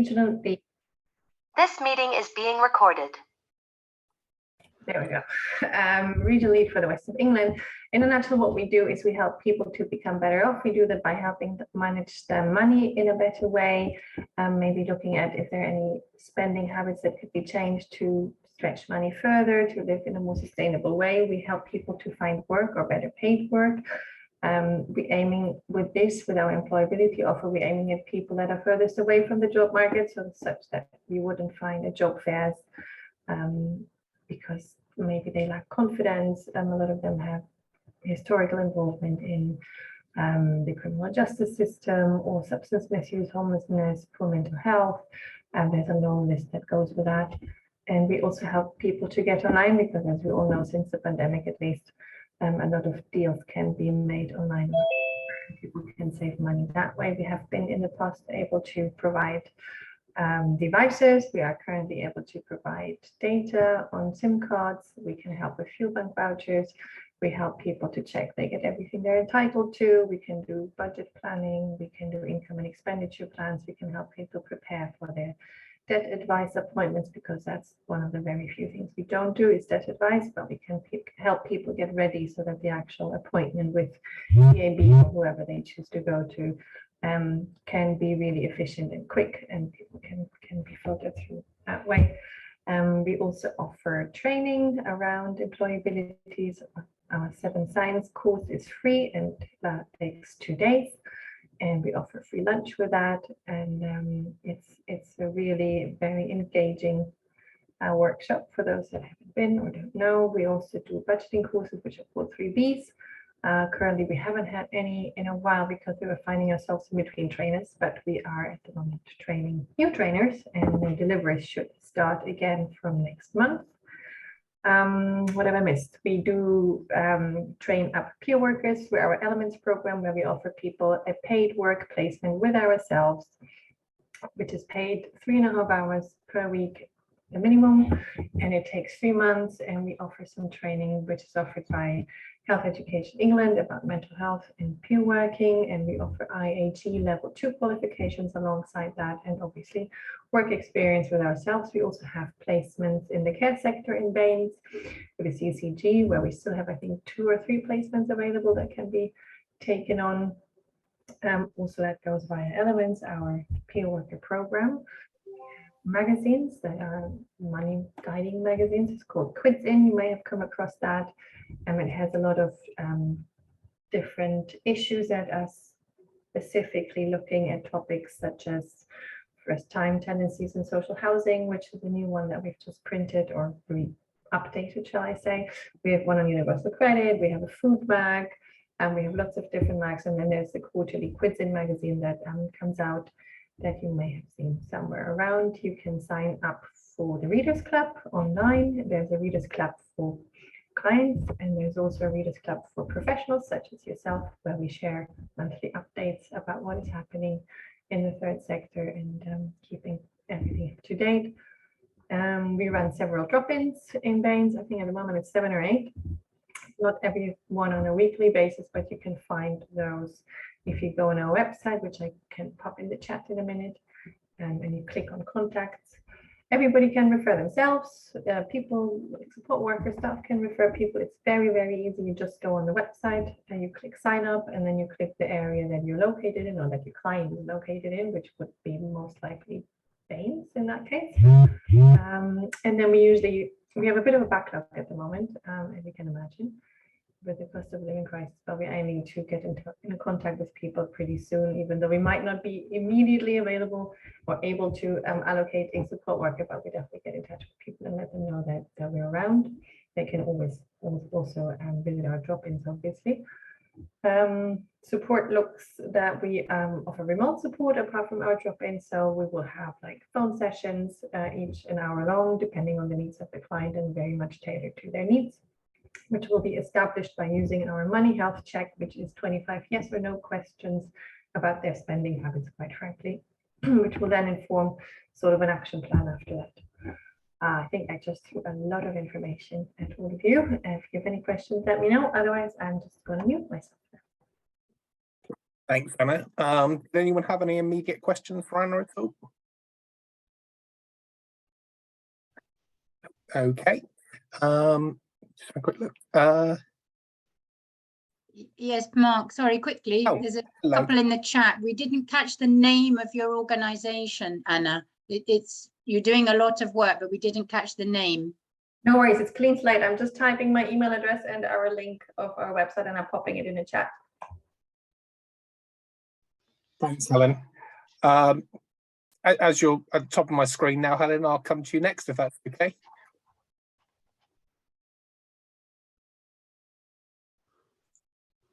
regional. This meeting is being recorded. There we go. Regional lead for the West of England. In a nutshell, what we do is we help people to become better off. We do that by helping them manage their money in a better way, maybe looking at if there are any spending habits that could be changed to stretch money further, to live in a more sustainable way. We help people to find work or better paid work. We're aiming with this, with our employability offer, we're aiming at people that are furthest away from the job market, so such that we wouldn't find a job fairs because maybe they lack confidence. A lot of them have historical involvement in the criminal justice system or substance misuse, homelessness, poor mental health, and there's a long list that goes with that. And we also help people to get online because, as we all know, since the pandemic at least, a lot of deals can be made online. People can save money that way. We have been in the past able to provide devices. We are currently able to provide data on SIM cards. We can help with fuel bank vouchers. We help people to check they get everything they're entitled to. We can do budget planning. We can do income and expenditure plans. We can help people prepare for their debt advice appointments, because that's one of the very few things we don't do is debt advice, but we can help people get ready so that the actual appointment with EAB or whoever they choose to go to can be really efficient and quick, and people can be filtered through that way. We also offer training around employabilities. Our 7 Science course is free and that takes 2 days. And we offer free lunch with that, and it's a really very engaging workshop for those that haven't been or don't know. We also do budgeting courses, which are called 3Bs. Currently, we haven't had any in a while because we were finding ourselves in between trainers, but we are at the moment training new trainers, and the deliveries should start again from next month. What have I missed? We do train up peer workers through our Elements program, where we offer people a paid work placement with ourselves, which is paid 3.5 hours per week, the minimum, and it takes 3 months. And we offer some training, which is offered by Health Education England about mental health and peer working, and we offer IAG level 2 qualifications alongside that, and obviously work experience with ourselves. We also have placements in the care sector in Baines with the CCG, where we still have, I think, 2 or 3 placements available that can be taken on. Also, that goes via Elements, our peer worker program. Magazines that are money guiding magazines. It's called Quids In. You may have come across that. It has a lot of different issues that are specifically looking at topics such as first-time tendencies in social housing, which is a new one that we've just printed or updated, shall I say. We have one on universal credit. We have a food mag, and we have lots of different mags. And then there's the quarterly Quids In magazine that comes out, that you may have seen somewhere around. You can sign up for the Readers Club online. There's a Readers Club for clients, and there's also a Readers Club for professionals such as yourself, where we share monthly updates about what is happening in the third sector and keeping everything up to date. We run several drop-ins in Baines. I think at the moment it's 7 or 8. Not every one on a weekly basis, but you can find those if you go on our website, which I can pop in the chat in a minute, and you click on contacts. Everybody can refer themselves. People, support worker staff can refer people. It's very, very easy. You just go on the website and you click sign up, and then you click the area that you're located in, or that your client is located in, which would be most likely Baines in that case. And then we have a bit of a backlog at the moment, as you can imagine, with the cost of living crisis, but we're aiming to get in contact with people pretty soon, even though we might not be immediately available or able to allocate a support worker, but we definitely get in touch with people and let them know that we're around. They can always also visit our drop-ins, obviously. Support looks that we offer remote support apart from our drop-ins, so we will have like phone sessions, each an hour long, depending on the needs of the client and very much tailored to their needs, which will be established by using our money health check, which is 25 yes or no questions about their spending habits, quite frankly, which will then inform sort of an action plan after that. I think I just threw a lot of information at all of you. If you have any questions, let me know. Otherwise, I'm just going to mute myself. Thanks, Anna. Did anyone have any immediate questions for Anna at all? Okay. Just a quick look. Yes, Mark, sorry, quickly. Oh, There's a hello. couple in the chat. We didn't catch the name of your organization, Anna. You're doing a lot of work, but we didn't catch the name. No worries, it's clean slate. I'm just typing my email address and our link of our website, and I'm popping it in the chat. Thanks, Helen. As you're at the top of my screen now, Helen, I'll come to you next, if that's okay.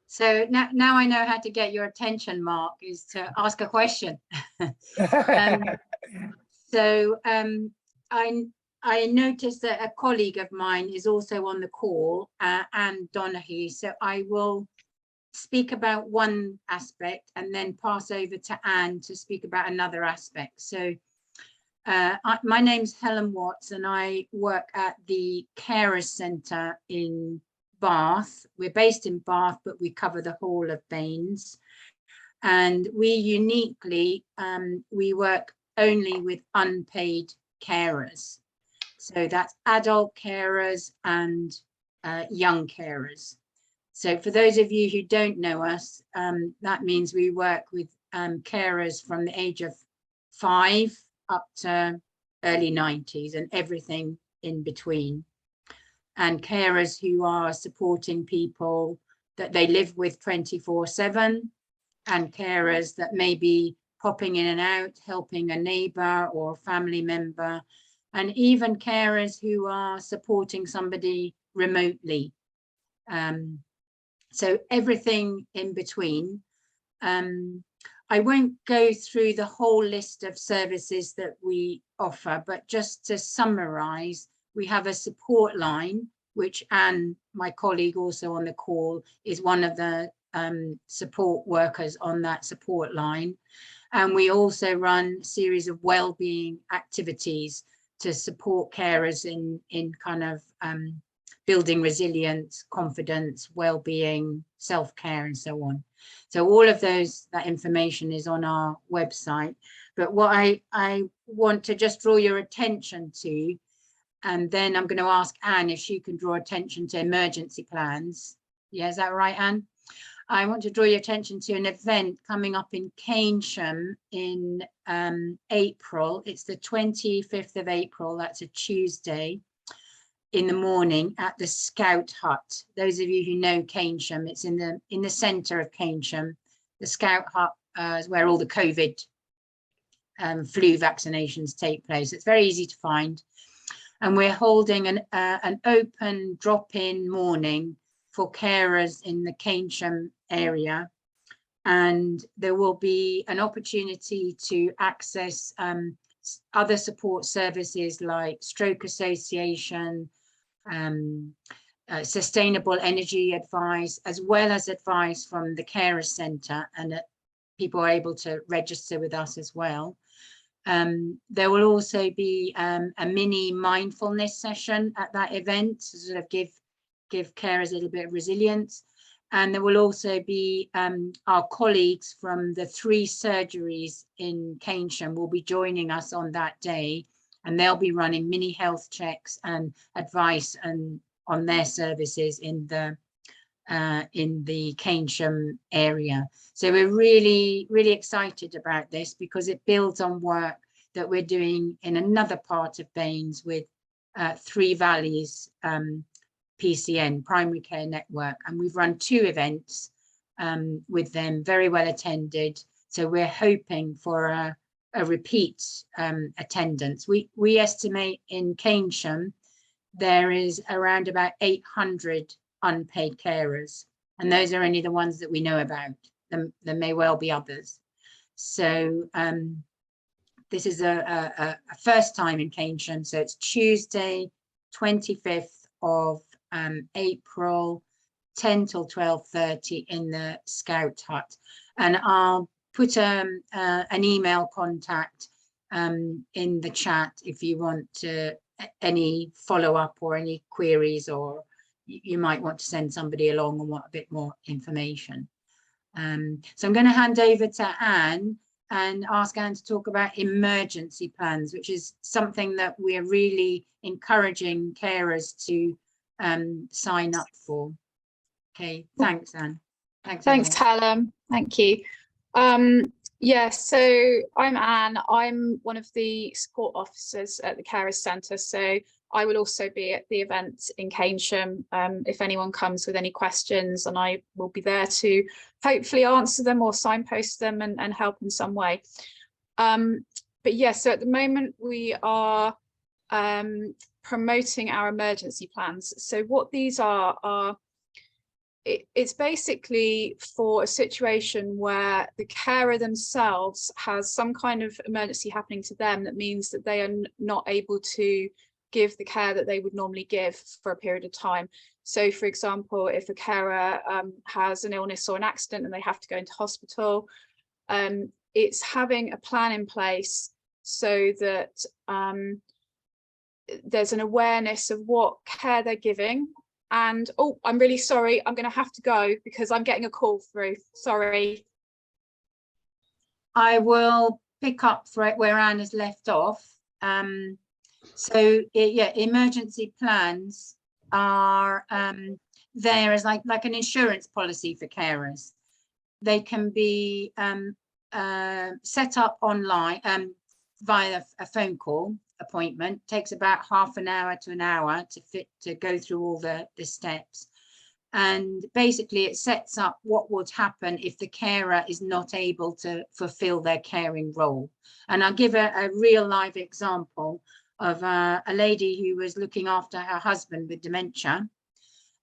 So now I know how to get your attention, Mark, is to ask a question. I noticed that a colleague of mine is also on the call, Anne Donahue. So I will speak about one aspect and then pass over to Anne to speak about another aspect. So my name's Helen Watts and I work at the Carers Centre in Bath. We're based in Bath, but we cover the whole of Baines. And we uniquely, we work only with unpaid carers. So that's adult carers and young carers. So for those of you who don't know us, that means we work with carers from the age of 5 up to early 90s and everything in between. And carers who are supporting people that they live with 24/7, and carers that may be popping in and out, helping a neighbour or family member, and even carers who are supporting somebody remotely. So everything in between. I won't go through the whole list of services that we offer, but just to summarise, we have a support line, which Anne, my colleague also on the call, is one of the support workers on that support line. And we also run a series of wellbeing activities to support carers in kind of building resilience, confidence, well-being, self-care, and so on. So all of that information is on our website. But what I want to just draw your attention to, and then I'm going to ask Anne if she can draw attention to emergency plans. Yeah, is that right, Anne? I want to draw your attention to an event coming up in Keynsham in April. It's the 25th of April. That's a Tuesday in the morning at the Scout Hut. Those of you who know Keynsham, it's in the centre of Keynsham. The Scout Hut is where all the COVID flu vaccinations take place. It's very easy to find. And we're holding an open drop-in morning for carers in the Keynsham area. And there will be an opportunity to access other support services like Stroke Association, sustainable energy advice, as well as advice from the Carers Centre, and people are able to register with us as well. There will also be a mini mindfulness session at that event to sort of give carers a little bit of resilience. And there will also be our colleagues from the 3 surgeries in Keynsham will be joining us on that day, and they'll be running mini health checks and advice on their services in the Keynsham area. So we're really, really excited about this because it builds on work that we're doing in another part of Baines with 3 Valleys PCN, Primary Care Network. And we've run 2 events with them, very well attended. So we're hoping for a repeat attendance. We estimate in Keynsham there is around about 800 unpaid carers, and those are only the ones that we know about. There may well be others. So this is a first time in Keynsham. So it's Tuesday, 25th of April, 10 till 12:30 in the Scout Hut. And I'll put an email contact in the chat if you want to any follow-up or any queries, or you might want to send somebody along and want a bit more information. So I'm going to hand over to Anne, and ask Anne to talk about emergency plans, which is something that we're really encouraging carers to sign up for. Okay, thanks, Anne. Thanks, Helen. Thank you. Yeah, so I'm Anne. I'm one of the support officers at the Carers Centre. So I will also be at the event in Keynsham if anyone comes with any questions, and I will be there to hopefully answer them or signpost them and help in some way. But yeah, so at the moment we are promoting our emergency plans. So what these are it's basically for a situation where the carer themselves has some kind of emergency happening to them that means that they are not able to give the care that they would normally give for a period of time. So for example, if a carer has an illness or an accident and they have to go into hospital, it's having a plan in place so that there's an awareness of what care they're giving. And oh, I'm really sorry, I'm going to have to go because I'm getting a call through. Sorry. I will pick up where Anne has left off. So yeah, emergency plans are there as like an insurance policy for carers. They can be set up online via a phone call appointment. Takes about half an hour to an hour to go through all the steps, and basically it sets up what would happen if the carer is not able to fulfill their caring role. And I'll give a real live example of a lady who was looking after her husband with dementia,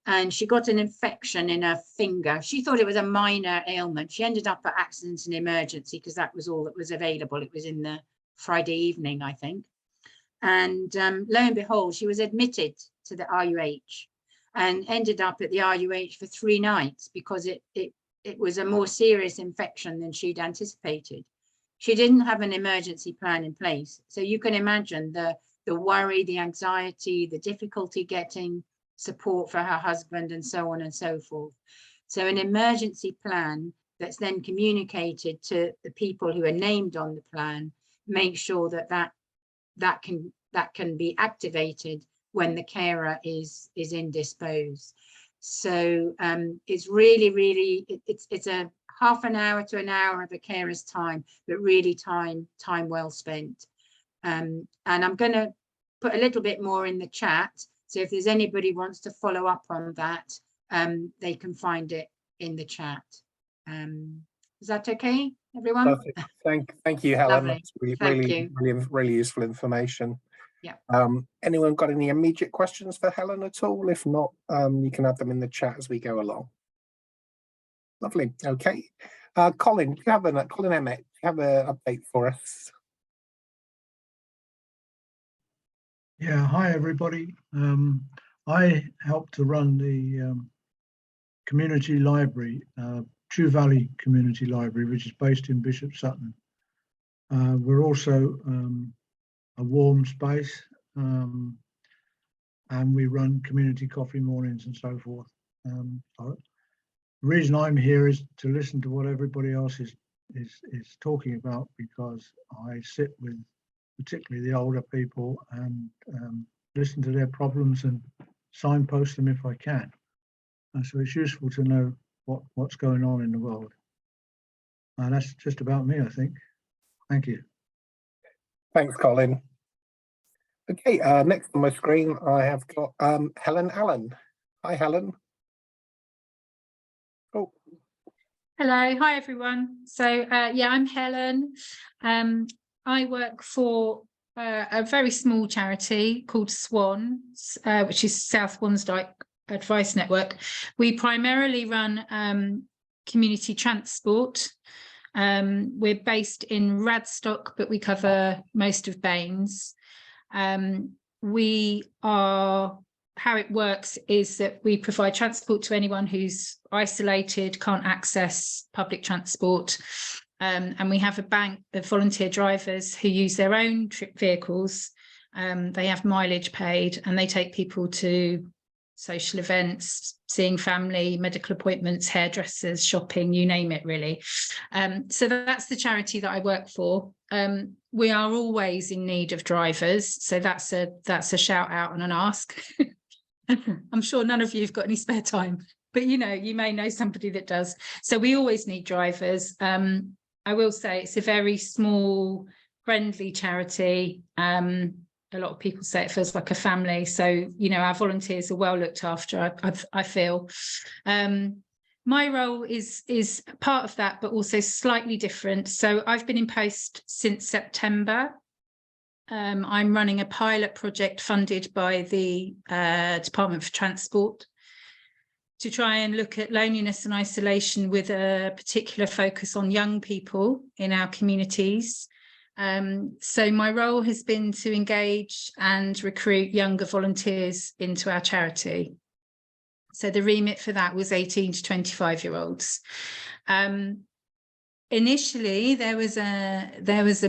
and she got an infection in her finger. She thought it was a minor ailment. She ended up at accident and emergency because that was all that was available. It was in the Friday evening, I think. And lo and behold, she was admitted to the RUH and ended up at the RUH for 3 nights because it was a more serious infection than she'd anticipated. She didn't have an emergency plan in place. So you can imagine the worry, the anxiety, the difficulty getting support for her husband and so on and so forth. So an emergency plan that's then communicated to the people who are named on the plan, make sure that can be activated when the carer is indisposed. So it's really it's a half an hour to an hour of a carer's time, but really time well spent. And I'm going to put a little bit more in the chat, so if there's anybody wants to follow up on that, they can find it in the chat. Is that okay, everyone? Perfect. Thank you, Helen. Lovely. That's really useful information. Yeah. Anyone got any immediate questions for Helen at all? If not, you can have them in the chat as we go along. Lovely. Okay. Colin, do you have Colin Emmett, do you have an update for us? Yeah, hi everybody. I help to run the community library, True Valley Community Library, which is based in Bishop Sutton. We're also a warm space, and we run community coffee mornings and so forth. The reason I'm here is to listen to what everybody else is talking about, because I sit with particularly the older people and listen to their problems and signpost them if I can. And so it's useful to know what's going on in the world. And that's just about me, I think. Thank you. Thanks, Colin. Okay, next on my screen, I have got Helen Allen. Hi, Helen. Oh. Hello, hi everyone. So yeah, I'm Helen. I work for a very small charity called Swan, which is South Wansdyke Advice Network. We primarily run community transport. We're based in Radstock, but we cover most of Baines. How it works is that we provide transport to anyone who's isolated, can't access public transport. And we have a bank of volunteer drivers who use their own vehicles. They have mileage paid and they take people to social events, seeing family, medical appointments, hairdressers, shopping, you name it, really. So that's the charity that I work for. We are always in need of drivers, so that's a shout out and an ask. I'm sure none of you have got any spare time, but you may know somebody that does. So we always need drivers. I will say it's a very small, friendly charity. A lot of people say it feels like a family. So, our volunteers are well looked after, I feel. My role is part of that, but also slightly different. So I've been in post since September. I'm running a pilot project funded by the Department for Transport to try and look at loneliness and isolation with a particular focus on young people in our communities. So my role has been to engage and recruit younger volunteers into our charity. So the remit for that was 18 to 25-year-olds. Initially, there was a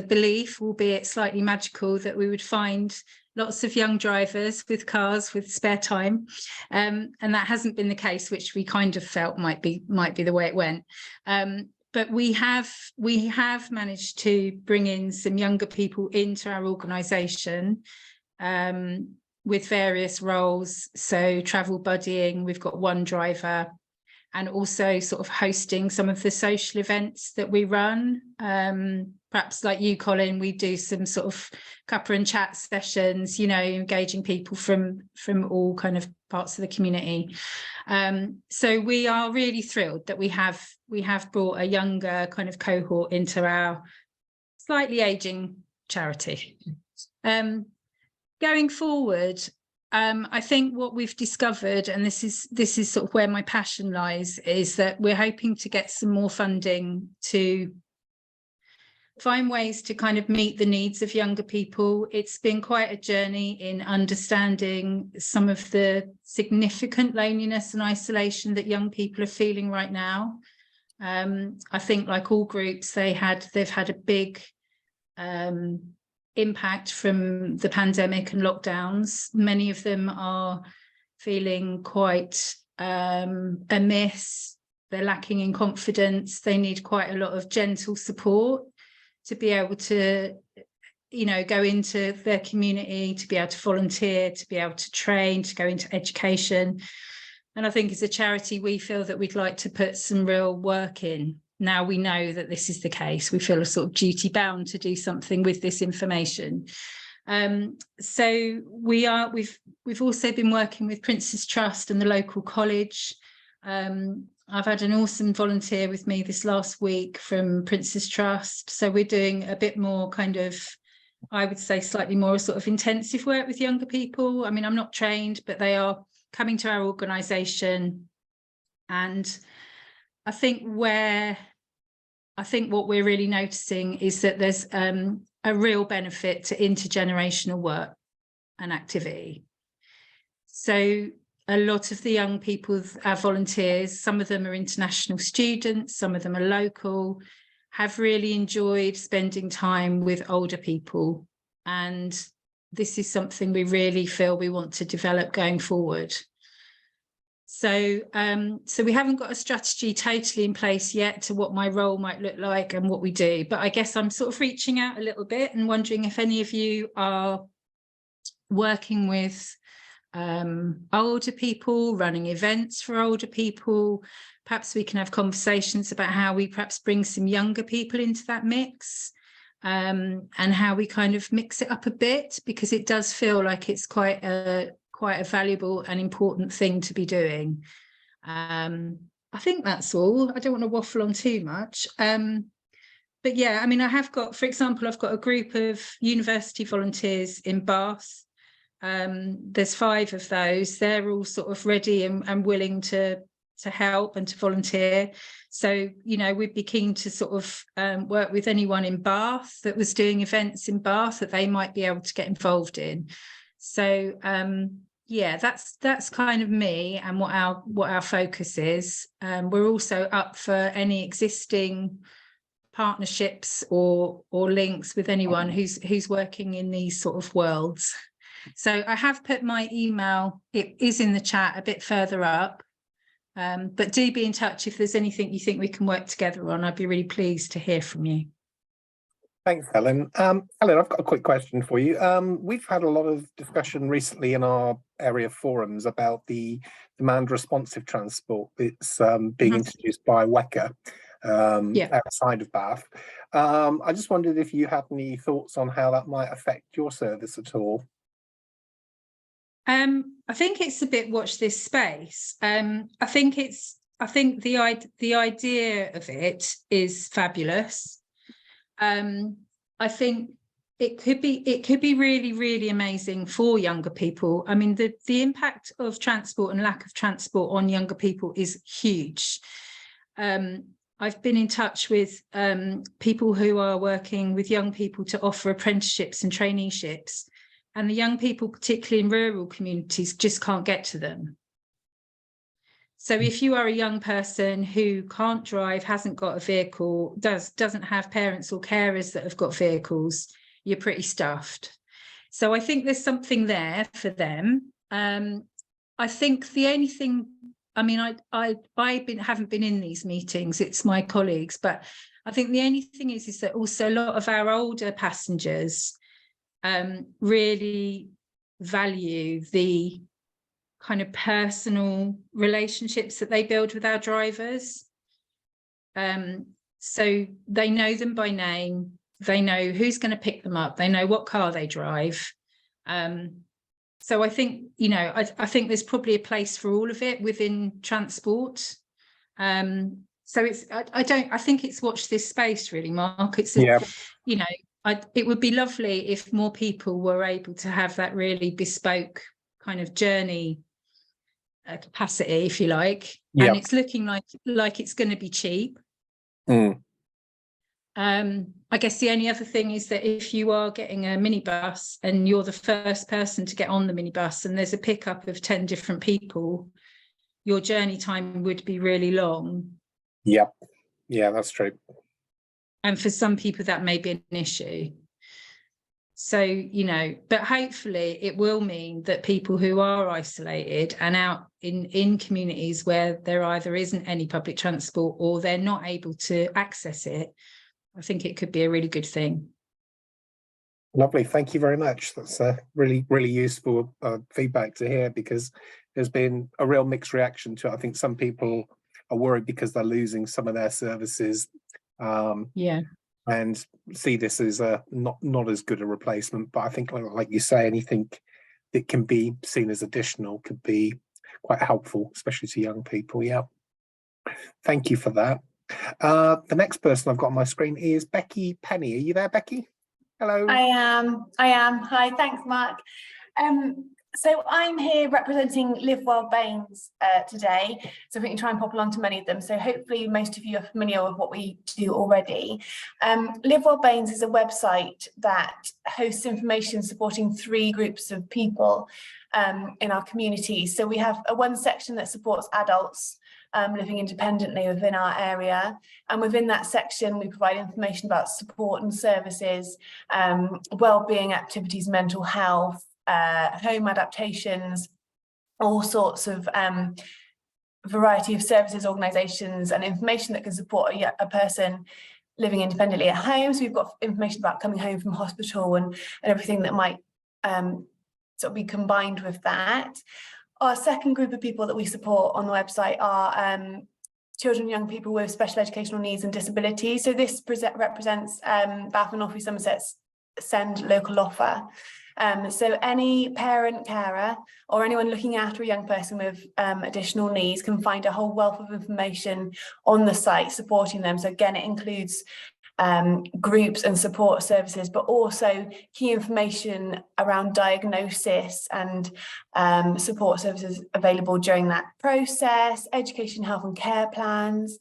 belief, albeit slightly magical, that we would find lots of young drivers with cars with spare time, and that hasn't been the case, which we kind of felt might be the way it went. But we have managed to bring in some younger people into our organisation with various roles. So travel buddying, we've got one driver, and also sort of hosting some of the social events that we run. Perhaps like you, Colin, we do some sort of cuppa and chat sessions, engaging people from all kind of parts of the community. So we are really thrilled that we have brought a younger kind of cohort into our slightly aging charity. Going forward, I think what we've discovered, and this is sort of where my passion lies, is that we're hoping to get some more funding to find ways to kind of meet the needs of younger people. It's been quite a journey in understanding some of the significant loneliness and isolation that young people are feeling right now. I think, like all groups, they've had a big impact from the pandemic and lockdowns. Many of them are feeling quite amiss. They're lacking in confidence. They need quite a lot of gentle support to be able to, go into their community, to be able to volunteer, to be able to train, to go into education. And I think as a charity, we feel that we'd like to put some real work in. Now we know that this is the case. We feel a sort of duty bound to do something with this information. So we've also been working with Prince's Trust and the local college. I've had an awesome volunteer with me this last week from Prince's Trust. So we're doing a bit more kind of, I would say, slightly more sort of intensive work with younger people. I mean, I'm not trained, but they are coming to our organisation. And I think what we're really noticing is that there's a real benefit to intergenerational work and activity. So a lot of the young people, our volunteers, some of them are international students, some of them are local, have really enjoyed spending time with older people. And this is something we really feel we want to develop going forward. So we haven't got a strategy totally in place yet to what my role might look like and what we do. But I guess I'm sort of reaching out a little bit and wondering if any of you are working with older people, running events for older people. Perhaps we can have conversations about how we perhaps bring some younger people into that mix, and how we kind of mix it up a bit, because it does feel like it's quite a valuable and important thing to be doing. I think that's all. I don't want to waffle on too much. But yeah, I mean, for example, I've got a group of university volunteers in Bath. There's 5 of those. They're all sort of ready and willing to help and to volunteer. So, we'd be keen to sort of work with anyone in Bath that was doing events in Bath that they might be able to get involved in. So, yeah, that's kind of me and what our focus is. We're also up for any existing partnerships or links with anyone who's working in these sort of worlds. So I have put my email, it is in the chat a bit further up. But do be in touch if there's anything you think we can work together on. I'd be really pleased to hear from you. Thanks, Helen. Helen, I've got a quick question for you. We've had a lot of discussion recently in our area forums about the demand responsive transport that's being introduced by WECA outside of Bath. I just wondered if you had any thoughts on how that might affect your service at all. I think it's a bit watch this space. I think the idea of it is fabulous. I think it could be really, really amazing for younger people. I mean, the impact of transport and lack of transport on younger people is huge. I've been in touch with people who are working with young people to offer apprenticeships and traineeships. And the young people, particularly in rural communities, just can't get to them. So if you are a young person who can't drive, hasn't got a vehicle, doesn't have parents or carers that have got vehicles, you're pretty stuffed. So I think there's something there for them. I think the only thing, I mean, I haven't been in these meetings, it's my colleagues, but I think the only thing is that also a lot of our older passengers really value the kind of personal relationships that they build with our drivers. So they know them by name, they know who's going to pick them up, they know what car they drive. So I think, you know, I think there's probably a place for all of it within transport. So it's, I think it's watch this space really, Mark. It's, you know, it would be lovely if more people were able to have that really bespoke kind of journey capacity, if you like. And it's looking like it's going to be cheap. I guess the only other thing is that if you are getting a minibus and you're the first person to get on the minibus and there's a pickup of 10 different people, your journey time would be really long. Yeah, that's true. And for some people that may be an issue. So, you know, but hopefully it will mean that people who are isolated and out in communities where there either isn't any public transport or they're not able to access it, I think it could be a really good thing. Lovely. Thank you very much. That's really, really useful feedback to hear, because there's been a real mixed reaction to it. I think some people are worried because they're losing some of their services. And see this as not as good a replacement, but I think like you say, anything that can be seen as additional could be quite helpful, especially to young people. Thank you for that. The next person I've got on my screen is Becky Penny. Are you there, Becky? Hello. I am. Hi, thanks, Mark. So I'm here representing Live Well Baines today, so we can try and pop along to many of them. So hopefully most of you are familiar with what we do already. Live Well Baines is a website that hosts information supporting 3 groups of people in our community. So we have one section that supports adults living independently within our area, and within that section we provide information about support and services, well-being activities, mental health, home adaptations, all sorts of variety of services, organisations and information that can support a person living independently at home. So we've got information about coming home from hospital and everything that might sort of be combined with that. Our second group of people that we support on the website are children and young people with special educational needs and disabilities. So this represents Bath and North East Somerset's SEND local offer. So any parent, carer, or anyone looking after a young person with additional needs can find a whole wealth of information on the site supporting them. So again, it includes groups and support services, but also key information around diagnosis and support services available during that process, education, health and care plans.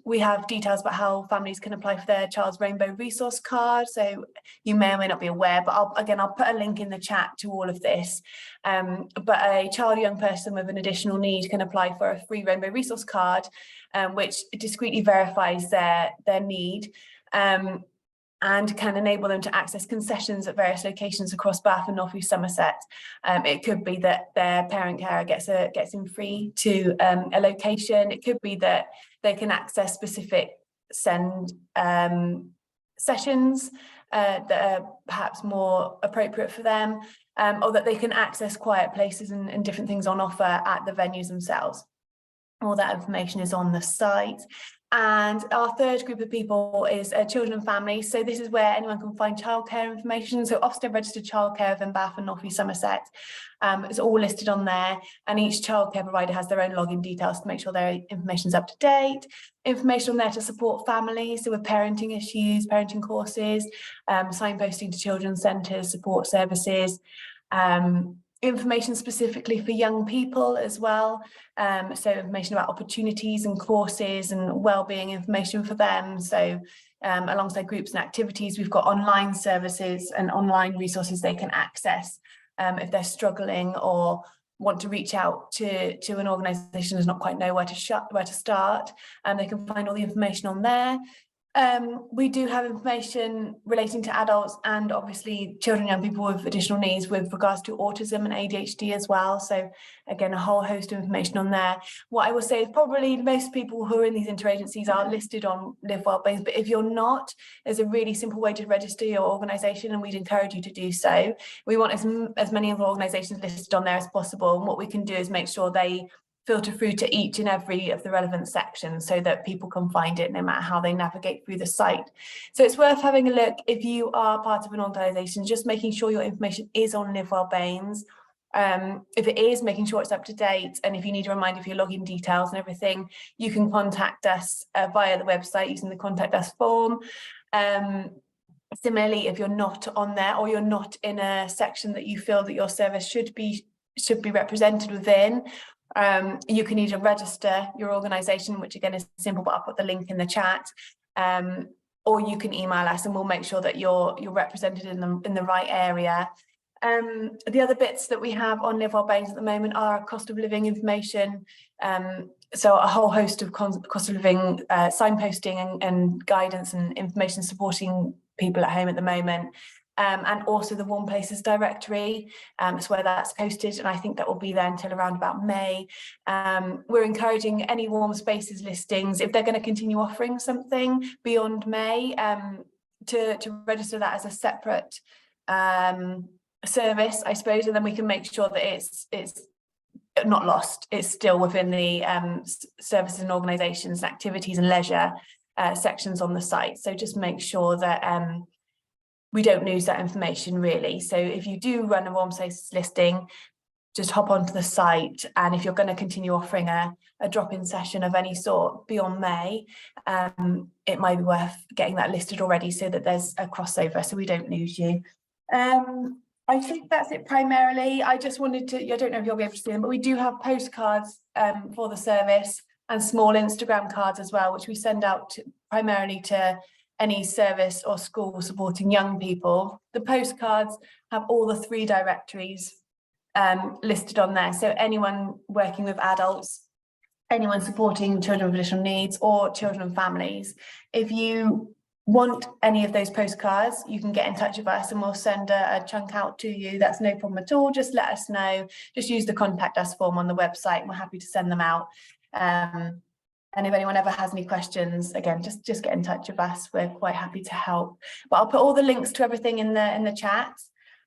We have details about how families can apply for their child's Rainbow Resource Card. So you may or may not be aware, but I'll put a link in the chat to all of this. But a child or young person with an additional need can apply for a free Rainbow Resource Card, which discreetly verifies their need. and can enable them to access concessions at various locations across Bath and North East Somerset. It could be that their parent carer gets in free to a location. It could be that they can access specific send sessions that are perhaps more appropriate for them, or that they can access quiet places and different things on offer at the venues themselves. All that information is on the site. And our third group of people is children and families. So this is where anyone can find childcare information. So Ofsted registered childcare within Bath and North East Somerset. It's all listed on there, and each childcare provider has their own login details to make sure their information is up to date. Information on there to support families, so with parenting issues, parenting courses, signposting to children's centres, support services, information specifically for young people as well, so information about opportunities and courses and wellbeing information for them. So alongside groups and activities, we've got online services and online resources they can access if they're struggling or want to reach out to an organisation and does not quite know where to start, and they can find all the information on there. We do have information relating to adults and obviously children and young people with additional needs with regards to autism and ADHD as well. So again, a whole host of information on there. What I will say is probably most people who are in these interagencies are listed on Live Wellbeing, but if you're not, there's a really simple way to register your organisation, and we'd encourage you to do so. We want as many of the organisations listed on there as possible, and what we can do is make sure they filter through to each and every of the relevant sections so that people can find it no matter how they navigate through the site. So it's worth having a look if you are part of an organisation, just making sure your information is on Live Wellbeings. If it is, making sure it's up to date, and if you need a reminder of your login details and everything, you can contact us via the website using the contact us form. Similarly, if you're not on there or you're not in a section that you feel that your service should be represented within, you can either register your organisation, which again is simple, but I'll put the link in the chat, or you can email us and we'll make sure that you're represented in the right area. The other bits that we have on Live Wellbeings at the moment are cost of living information, so a whole host of cost of living signposting and guidance and information supporting people at home at the moment. And also the Warm Places directory, it's where that's posted, and I think that will be there until around about May. We're encouraging any warm spaces listings, if they're going to continue offering something beyond May, to register that as a separate service, I suppose, and then we can make sure that it's not lost, it's still within the services and organisations and activities and leisure sections on the site. So just make sure that we don't lose that information really. So if you do run a warm spaces listing, just hop onto the site, and if you're going to continue offering a drop-in session of any sort beyond May, it might be worth getting that listed already so that there's a crossover so we don't lose you. I think that's it primarily. I just wanted to, I don't know if you'll be able to see them, but we do have postcards for the service and small Instagram cards as well, which we send out primarily to any service or school supporting young people. The postcards have all the 3 directories listed on there. So anyone working with adults, anyone supporting children with additional needs, or children and families. If you want any of those postcards, you can get in touch with us and we'll send a chunk out to you. That's no problem at all. Just let us know. Just use the contact us form on the website and we're happy to send them out. And if anyone ever has any questions, again, just get in touch with us. We're quite happy to help. But I'll put all the links to everything in the chat,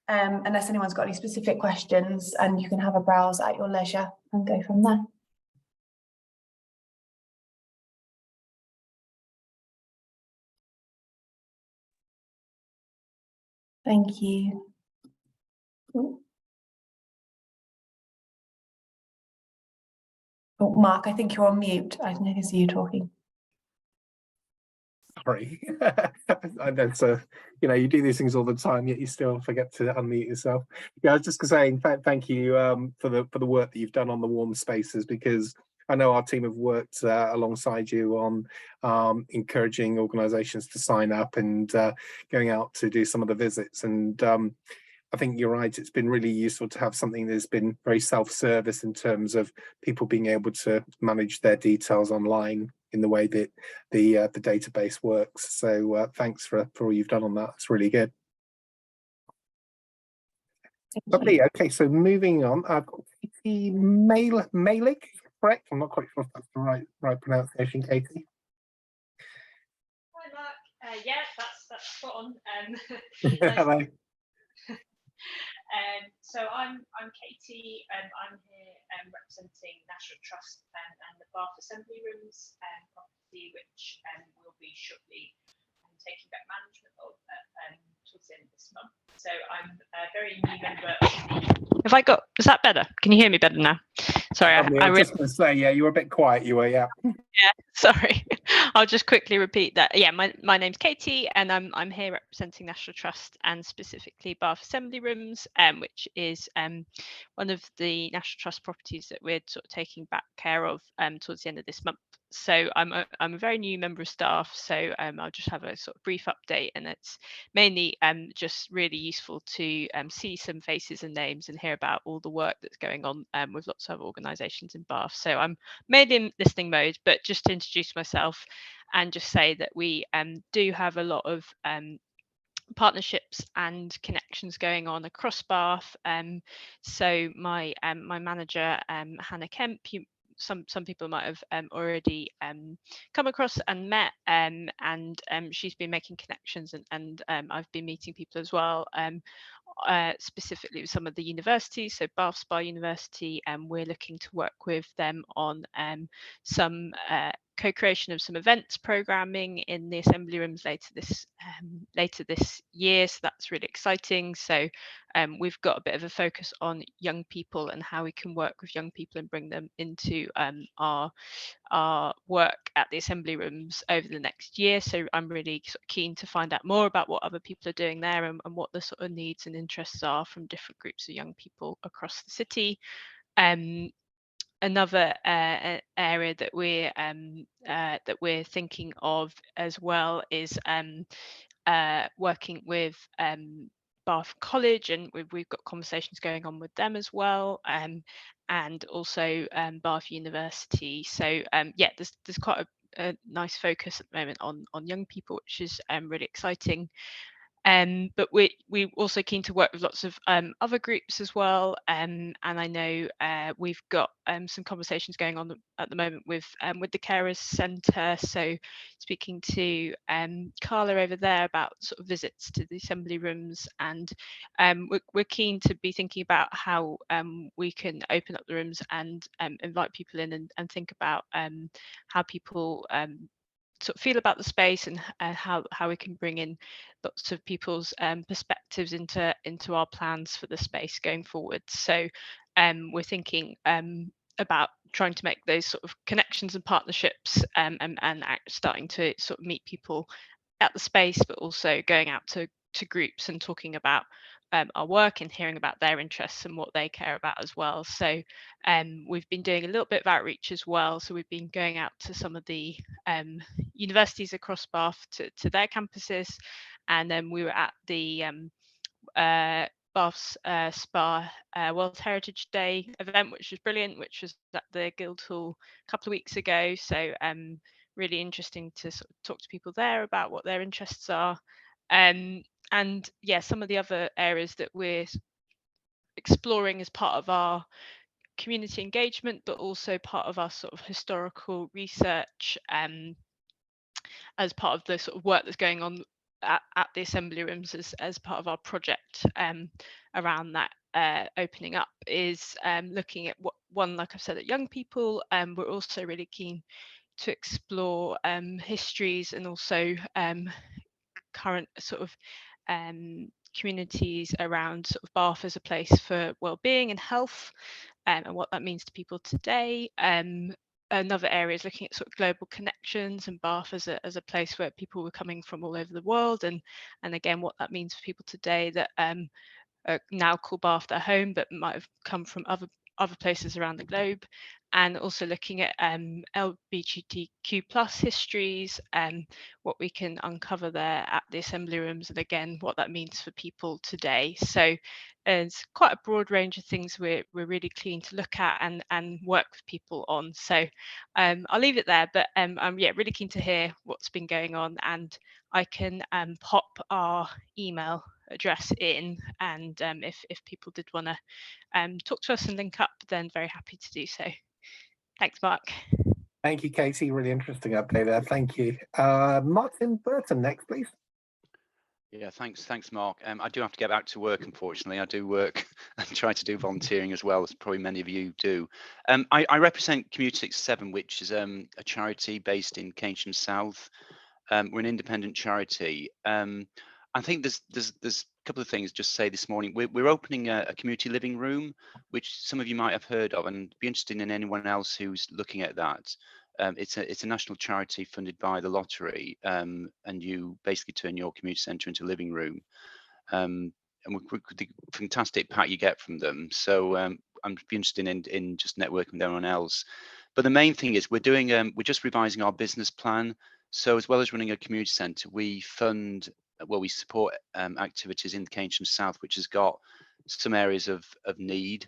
unless anyone's got any specific questions, and you can have a browse at your leisure and go from there. Thank you. Oh, Mark, I think you're on mute. I can see you talking. Sorry. That's you do these things all the time, yet you still forget to unmute yourself. Yeah, I was just saying thank you for the work that you've done on the warm spaces, because I know our team have worked alongside you on encouraging organisations to sign up and going out to do some of the visits. And I think you're right, it's been really useful to have something that's been very self-service in terms of people being able to manage their details online in the way that the database works. So thanks for all you've done on that. It's really good. Lovely. Okay, so moving on, I've got Katie Malik, correct? I'm not quite sure if that's the right pronunciation, Katie. Hi, Mark. Yeah, that's spot on. Hello. So I'm Katie, and I'm here representing National Trust and the Bath Assembly Rooms property, which will be shortly taking back management of towards the end of this month. So I'm a very new member of the... is that better? Can you hear me better now? Sorry, I was just going to say, yeah, you were a bit quiet, you were, yeah. Yeah, sorry. I'll just quickly repeat that. Yeah, my name's Katie, and I'm here representing National Trust and specifically Bath Assembly Rooms, which is one of the National Trust properties that we're sort of taking back care of towards the end of this month. So I'm a very new member of staff, so I'll just have a sort of brief update, and it's mainly just really useful to see some faces and names and hear about all the work that's going on with lots of organisations in Bath. So I'm mainly in listening mode, but just to introduce myself and just say that we do have a lot of partnerships and connections going on across Bath. So my manager, Hannah Kemp, some people might have already come across and met, and she's been making connections, and I've been meeting people as well, specifically with some of the universities. So Bath Spa University, and we're looking to work with them on some co-creation of some events programming in the assembly rooms later this year. So that's really exciting. So we've got a bit of a focus on young people and how we can work with young people and bring them into our work at the assembly rooms over the next year. So I'm really sort of keen to find out more about what other people are doing there, and what the sort of needs and interests are from different groups of young people across the city. Another area that we're thinking of as well is working with Bath College, and we've got conversations going on with them as well, and also Bath University. So yeah, there's quite a nice focus at the moment on young people, which is really exciting. But we're also keen to work with lots of other groups as well, and I know we've got some conversations going on at the moment with the Carers Centre. So speaking to Carla over there about sort of visits to the assembly rooms, and we're keen to be thinking about how we can open up the rooms and invite people in, and think about how people sort of feel about the space, and how we can bring in lots of people's perspectives into our plans for the space going forward. So we're thinking about trying to make those sort of connections and partnerships, and starting to sort of meet people at the space, but also going out to groups and talking about our work and hearing about their interests and what they care about as well. So we've been doing a little bit of outreach as well. So we've been going out to some of the universities across Bath to their campuses, and then we were at the Bath's Spa World Heritage Day event, which was brilliant, which was at the Guildhall a couple of weeks ago. So really interesting to sort of talk to people there about what their interests are. And yeah, some of the other areas that we're exploring as part of our community engagement, but also part of our sort of historical research, as part of the sort of work that's going on at the assembly rooms as part of our project around that opening up, is looking at one, like I've said, at young people. We're also really keen to explore histories, and also current sort of communities around sort of Bath as a place for well-being and health, and what that means to people today. Another area is looking at sort of global connections, and Bath as a place where people were coming from all over the world, and again what that means for people today that now call Bath their home, but might have come from other places around the globe, and also looking at LGBTQ+ histories and what we can uncover there at the assembly rooms, and again what that means for people today. So it's quite a broad range of things we're really keen to look at and work with people on. So I'll leave it there, but I'm really keen to hear what's been going on, and I can pop our email address in, and if people did want to talk to us and link up, then very happy to do so. Thanks, Mark. Thank you, Katie. Really interesting update there. Thank you. Martin Burton next, please. Yeah, thanks, Mark. I do have to get back to work, unfortunately. I do work and try to do volunteering as well, as probably many of you do. I represent Community 67, which is a charity based in Keynsham South. We're an independent charity. I think there's a couple of things just to say this morning. We're opening a community living room, which some of you might have heard of, and be interested in anyone else who's looking at that. It's a national charity funded by the lottery, and you basically turn your community centre into a living room. And the fantastic pack you get from them. So I'm interested in just networking with everyone else. But the main thing is we're just revising our business plan. So as well as running a community centre, we support activities in Keynsham South, which has got some areas of need.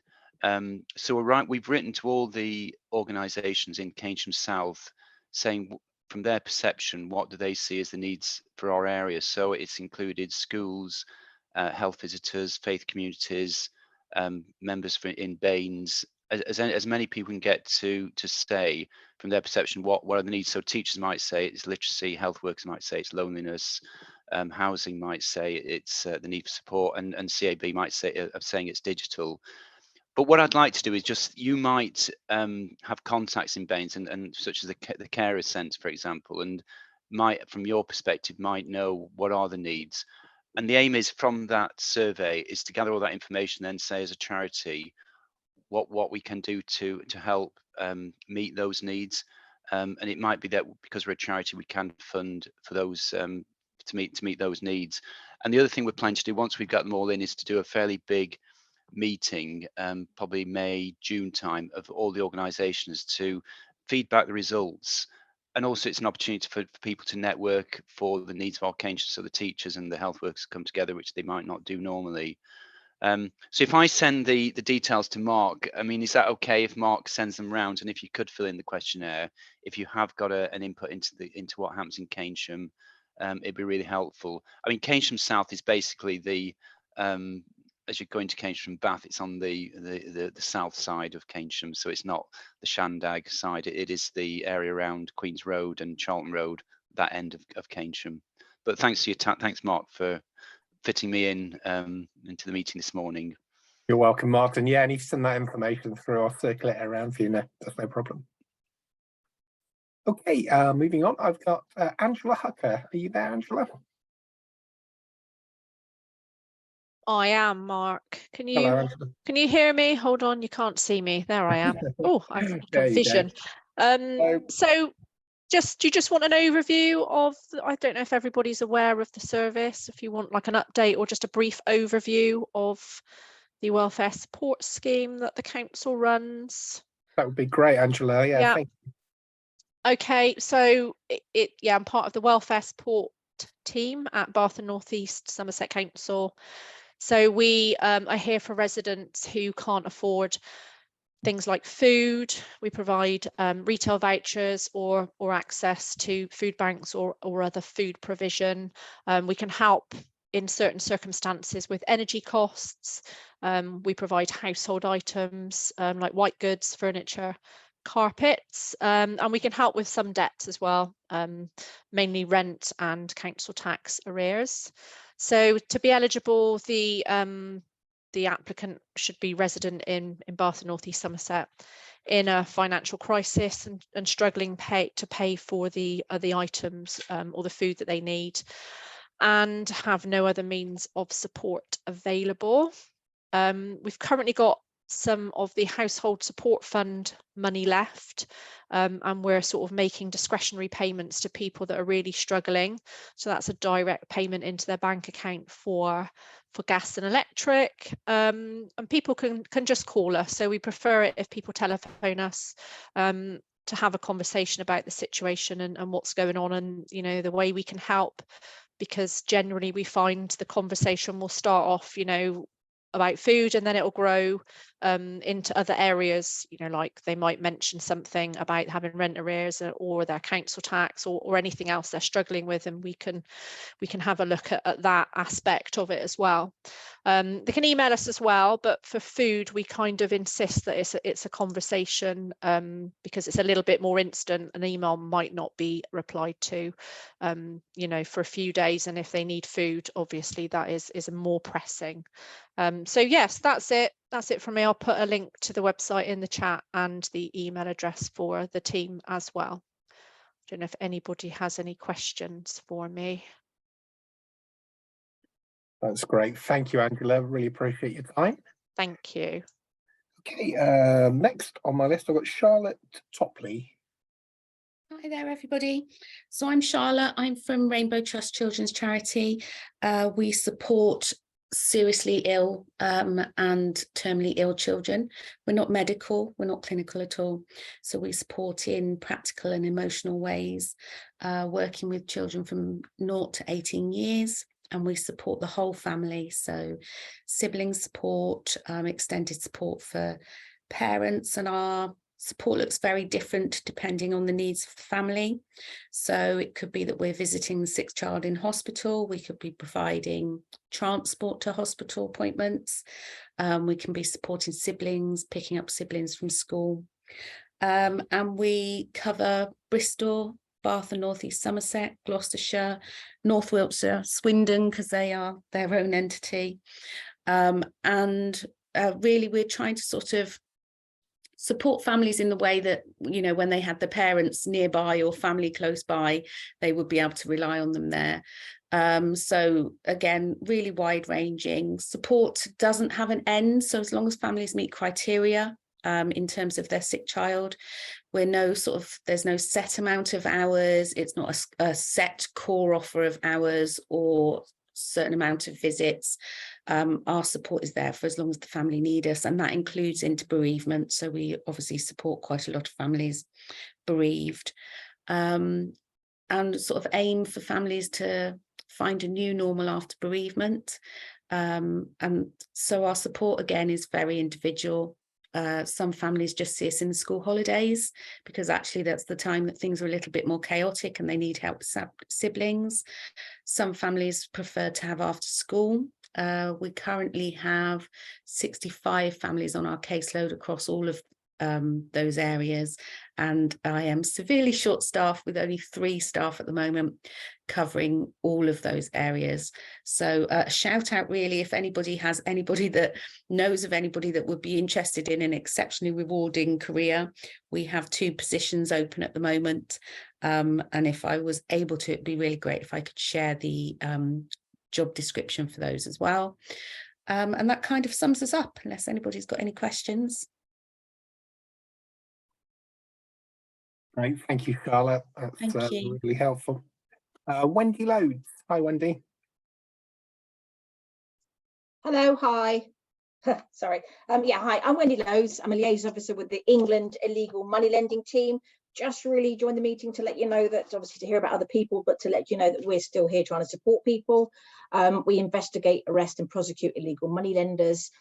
So we've written to all the organisations in Keynsham South saying from their perception, what do they see as the needs for our area? So it's included schools, health visitors, faith communities, members in Baines, as many people can get to say from their perception what are the needs. So teachers might say it's literacy, health workers might say it's loneliness, housing might say it's the need for support, and CAB might say saying it's digital. But what I'd like to do is just, you might have contacts in Baines and such as the carers centre, for example, and might, from your perspective, might know what are the needs. And the aim is from that survey is to gather all that information, then say as a charity what we can do to help meet those needs. And it might be that because we're a charity, we can fund for those to meet those needs. And the other thing we're planning to do once we've got them all in is to do a fairly big meeting, probably May, June time, of all the organisations to feedback the results. And also it's an opportunity for people to network for the needs of our Keynsham, so the teachers and the health workers come together, which they might not do normally. So if I send the details to Mark, I mean, is that okay if Mark sends them round? And if you could fill in the questionnaire, if you have got an input into what happens in Keynsham, it'd be really helpful. I mean, Keynsham South is basically the as you're going to Keynsham from Bath, it's on the south side of Keynsham, so it's not the Shandag side. It is the area around Queen's Road and Charlton Road, that end of Keynsham. But thanks Mark for fitting me in into the meeting this morning. You're welcome, Martin. Yeah, and if you send that information through, I'll circulate it around for you. No, that's no problem. Okay, moving on. I've got Angela Hucker. Are you there, Angela? I am, Mark. Can you Hello, Angela. can you hear me? Hold on, you can't see me. There I am. Oh, I've got There you vision. So do you just want an overview of, I don't know if everybody's aware of the service, if you want like an update or just a brief overview of the welfare support scheme that the council runs? That would be great, Angela. Yeah. Thank you. Okay, so I'm part of the welfare support team at Bath and North East Somerset Council. So we are here for residents who can't afford things like food. We provide retail vouchers or access to food banks or other food provision. We can help in certain circumstances with energy costs. We provide household items like white goods, furniture, carpets, and we can help with some debts as well, mainly rent and council tax arrears. So to be eligible, the applicant should be resident in Bath and North East Somerset in a financial crisis and struggling to pay for the items or the food that they need, and have no other means of support available. We've currently got some of the household support fund money left, and we're sort of making discretionary payments to people that are really struggling. So that's a direct payment into their bank account for for gas and electric, and people can just call us. So we prefer it if people telephone us to have a conversation about the situation and what's going on, and you know, the way we can help, because generally we find the conversation will start off, you know, about food, and then it will grow into other areas, you know, like they might mention something about having rent arrears or their council tax or anything else they're struggling with, and we can have a look at that aspect of it as well. They can email us as well, but for food we kind of insist that it's a conversation, because it's a little bit more instant. An email might not be replied to, you know, for a few days, and if they need food, obviously that is more pressing. So yes, that's it from me. I'll put a link to the website in the chat and the email address for the team as well. I don't know if anybody has any questions for me. That's great. Thank you, Angela. Really appreciate your time. Thank you. Okay, next on my list, I've got Charlotte Topley. Hi there, everybody. So I'm Charlotte. I'm from Rainbow Trust Children's Charity. We support seriously ill and terminally ill children. We're not medical, we're not clinical at all. So we support in practical and emotional ways, working with children from 0 to 18 years. And we support the whole family. So sibling support, extended support for parents, and our support looks very different depending on the needs of the family. So it could be that we're visiting the sick child in hospital. We could be providing transport to hospital appointments. We can be supporting siblings, picking up siblings from school. And we cover Bristol, Bath and North East Somerset, Gloucestershire, North Wiltshire, Swindon, because they are their own entity. Really, we're trying to sort of support families in the way that, you know, when they had the parents nearby or family close by, they would be able to rely on them there. So again, really wide ranging. Support doesn't have an end. So as long as families meet criteria in terms of their sick child, there's no set amount of hours. It's not a set core offer of hours or certain amount of visits. Our support is there for as long as the family need us, and that includes into bereavement. So we obviously support quite a lot of families bereaved, and sort of aim for families to find a new normal after bereavement. And so our support again is very individual. Some families just see us in the school holidays because actually that's the time that things are a little bit more chaotic and they need help with siblings. Some families prefer to have after school. We currently have 65 families on our caseload across all of those areas, and I am severely short-staffed with only 3 staff at the moment covering all of those areas. So shout out really if anybody has anybody that knows of anybody that would be interested in an exceptionally rewarding career. We have 2 positions open at the moment, and if I was able to, it'd be really great if I could share the job description for those as well. And that kind of sums us up, unless anybody's got any questions. Great, thank you, Charlotte. That's really helpful. Wendy Loads. Hi, Wendy. Hello, hi. Sorry. Yeah, hi, I'm Wendy Loads. I'm a liaison officer with the England Illegal Money Lending Team. Just really joined the meeting to let you know that, obviously to hear about other people, but to let you know that we're still here trying to support people. We investigate, arrest and prosecute illegal money lenders.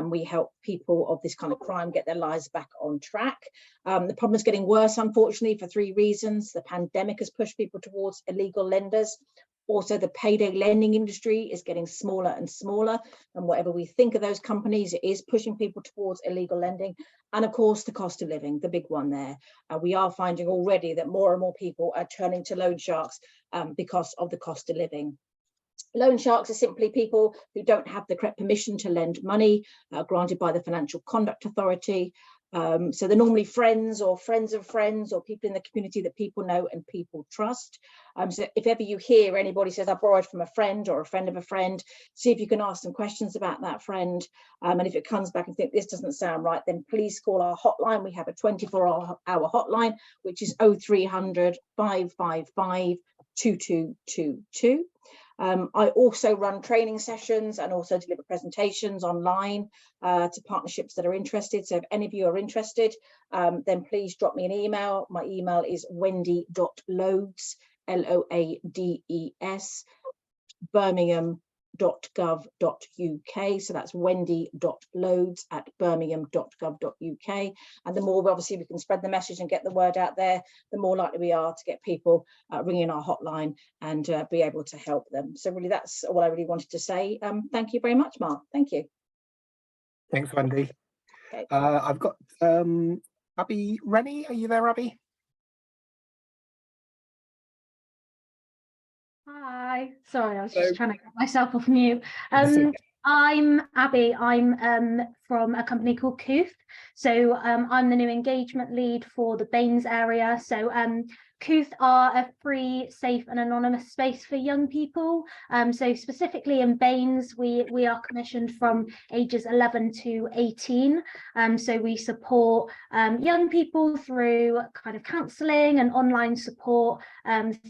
We help people of this kind of crime get their lives back on track. The problem is getting worse, unfortunately, for 3 reasons. The pandemic has pushed people towards illegal lenders. Also, the payday lending industry is getting smaller and smaller, and whatever we think of those companies, it is pushing people towards illegal lending. And of course, the cost of living, the big one there. We are finding already that more and more people are turning to loan sharks because of the cost of living. Loan sharks are simply people who don't have the correct permission to lend money granted by the Financial Conduct Authority. So they're normally friends or friends of friends or people in the community that people know and people trust. So if ever you hear anybody says, I borrowed from a friend or a friend of a friend, see if you can ask some questions about that friend. And if it comes back and think this doesn't sound right, then please call our hotline. We have a 24-hour hotline, which is 0300 555 2222. I also run training sessions and also deliver presentations online to partnerships that are interested. So if any of you are interested, then please drop me an email. My email is wendy.loades, Loades, birmingham.gov.uk. So that's wendy.loades@birmingham.gov.uk. And the more obviously we can spread the message and get the word out there, the more likely we are to get people ringing our hotline and be able to help them. So really that's all I really wanted to say. Thank you very much, Mark. Thank you. Thanks, Wendy. Okay. I've got Abby Rennie. Are you there, Abby? Hi, sorry, I was Hello. just trying to get myself off mute. That's okay. I'm Abby. I'm from a company called Cooth. So I'm the new engagement lead for the Baines area. So Cooth are a free, safe and anonymous space for young people. So specifically in Baines, we are commissioned from ages 11 to 18. So we support young people through kind of counselling and online support,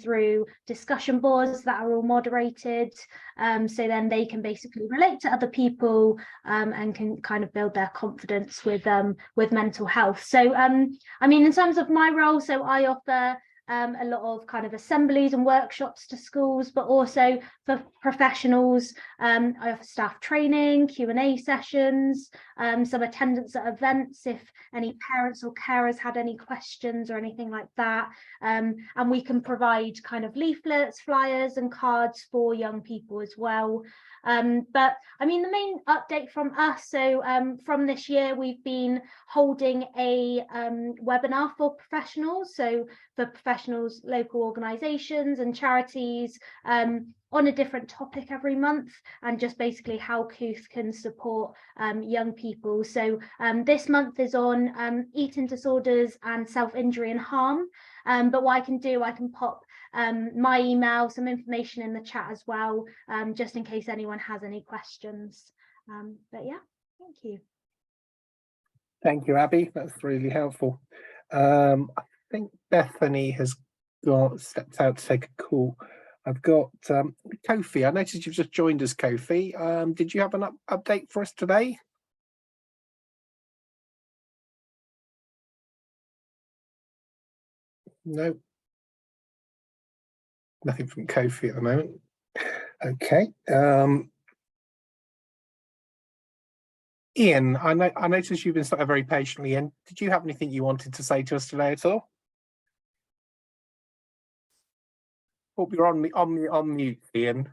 through discussion boards that are all moderated. So then they can basically relate to other people and can kind of build their confidence with mental health. So I mean, in terms of my role, so I offer a lot of kind of assemblies and workshops to schools, but also for professionals. I offer staff training, Q&A sessions, some attendance at events if any parents or carers had any questions or anything like that. And we can provide kind of leaflets, flyers and cards for young people as well. But I mean, the main update from us, so from this year, we've been holding a webinar for professionals. So for professionals, local organisations and charities, on a different topic every month, and just basically how Cooth can support young people. So this month is on eating disorders and self-injury and harm. But what I can do, I can pop my email, some information in the chat as well, just in case anyone has any questions. But yeah, thank you. Thank you, Abby. That's really helpful. I think Bethany has stepped out to take a call. I've got Kofi. I noticed you've just joined us, Kofi. Did you have an update for us today? No. Nothing from Kofi at the moment. Okay. Ian, I noticed you've been sort of very patiently in. Did you have anything you wanted to say to us today at all? Hope you're on mute, Ian.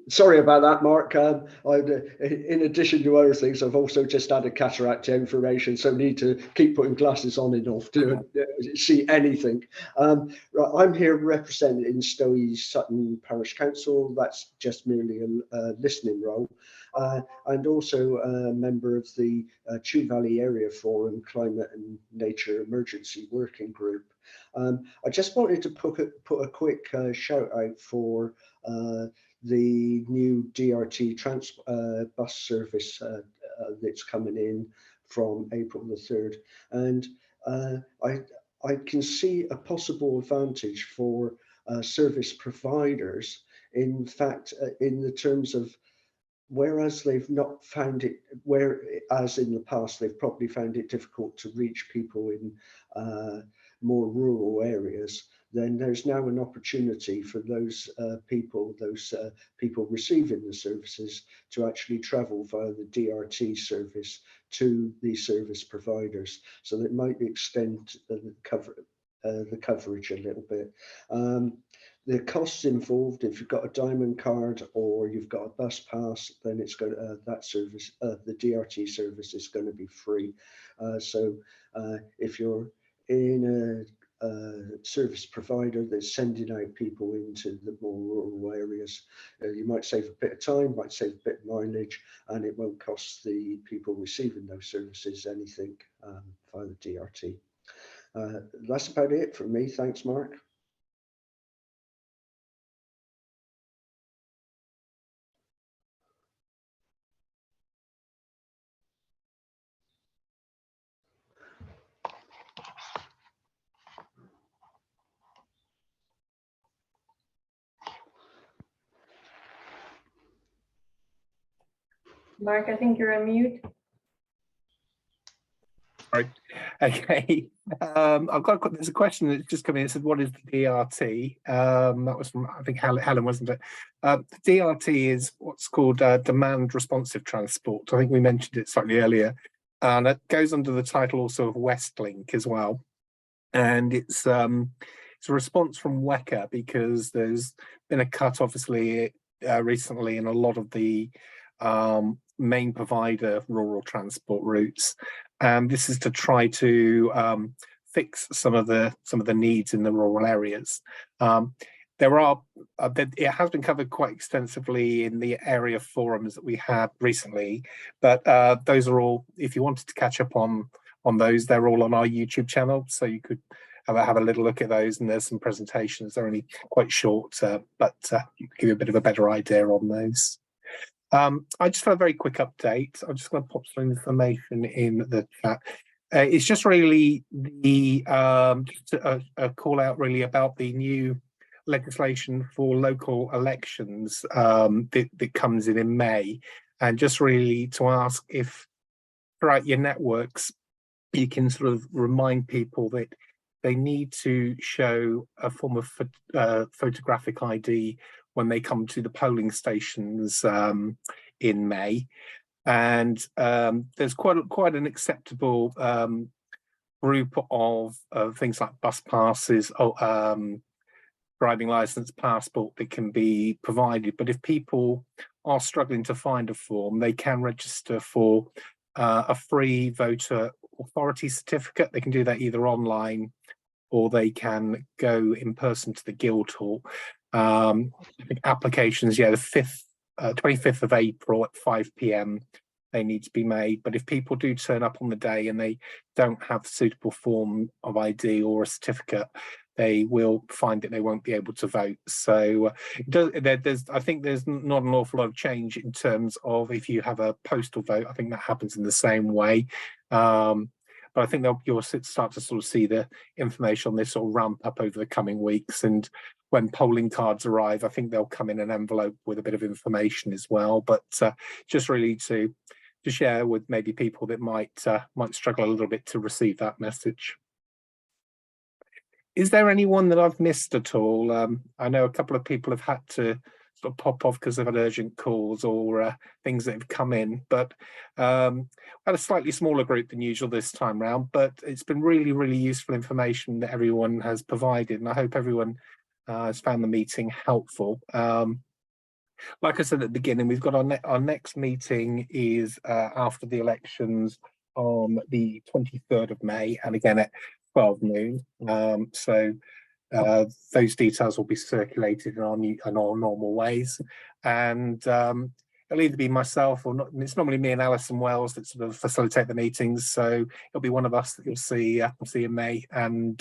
Sorry about that, Mark. In addition to other things, I've also just had a cataract information, so need to keep putting glasses on and off to see anything. I'm here representing Stowe Sutton Parish Council. That's just merely a listening role. And also a member of the Chew Valley Area Forum Climate and Nature Emergency Working Group. I just wanted to put a quick shout out for the new DRT bus service that's coming in from April the 3rd. And I can see a possible advantage for service providers, in fact, in the terms of, whereas they've not found it, whereas in the past they've probably found it difficult to reach people in more rural areas, then there's now an opportunity for those people receiving the services to actually travel via the DRT service to the service providers. So that might extend the coverage a little bit. The costs involved, if you've got a diamond card or you've got a bus pass, then it's going that service, the DRT service is going to be free. So if you're in a service provider that's sending out people into the more rural areas, you might save a bit of time, might save a bit of mileage, and it won't cost the people receiving those services anything via the DRT. That's about it from me. Thanks, Mark. Mark, I think you're on mute. Sorry. Okay. There's a question that's just come in. It said, what is the DRT? That was from, I think, Helen, wasn't it? The DRT is what's called demand responsive transport. I think we mentioned it slightly earlier. And it goes under the title also of Westlink as well. And it's a response from WECA because there's been a cut, obviously, recently in a lot of the main provider rural transport routes. And this is to try to fix some of the needs in the rural areas. It has been covered quite extensively in the area forums that we had recently, but those are all, if you wanted to catch up on those, they're all on our YouTube channel, so you could have a little look at those, and there's some presentations. They're only quite short, but you give you a bit of a better idea on those. I just have a very quick update. I'm just going to pop some information in the chat. It's just really the a call out really about the new legislation for local elections that comes in May, and just really to ask if throughout your networks you can sort of remind people that they need to show a form of photographic ID when they come to the polling stations in May. And there's quite an acceptable group of things like bus passes, driving license, passport that can be provided. But if people are struggling to find a form, they can register for a free voter authority certificate. They can do that either online or they can go in person to the Guildhall. I think applications, the 25th of April at 5 p.m. they need to be made. But if people do turn up on the day and they don't have a suitable form of ID or a certificate, they will find that they won't be able to vote. So I think there's not an awful lot of change in terms of if you have a postal vote. I think that happens in the same way. But I think you'll start to sort of see the information on this sort of ramp up over the coming weeks. And when polling cards arrive, I think they'll come in an envelope with a bit of information as well. But just really to share with maybe people that might struggle a little bit to receive that message. Is there anyone that I've missed at all? I know a couple of people have had to sort of pop off because they've had urgent calls or things that have come in, but had a slightly smaller group than usual this time round, but it's been really, really useful information that everyone has provided, and I hope everyone has found the meeting helpful. Like I said at the beginning, we've got our next meeting is after the elections on the 23rd of May, and again at 12 noon. So those details will be circulated in our normal ways, and it'll either be myself or not. It's normally me and Alison Wells that sort of facilitate the meetings, so it'll be one of us that you'll see in May. And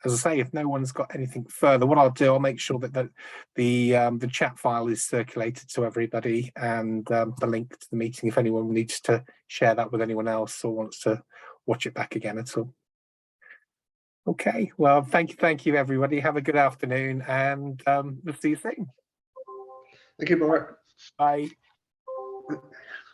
as I say, if no one's got anything further, what I'll do, I'll make sure that the chat file is circulated to everybody, and the link to the meeting if anyone needs to share that with anyone else or wants to watch it back again at all. Okay, well, thank you, everybody. Have a good afternoon, and we'll see you soon. Thank you, Mark. Bye.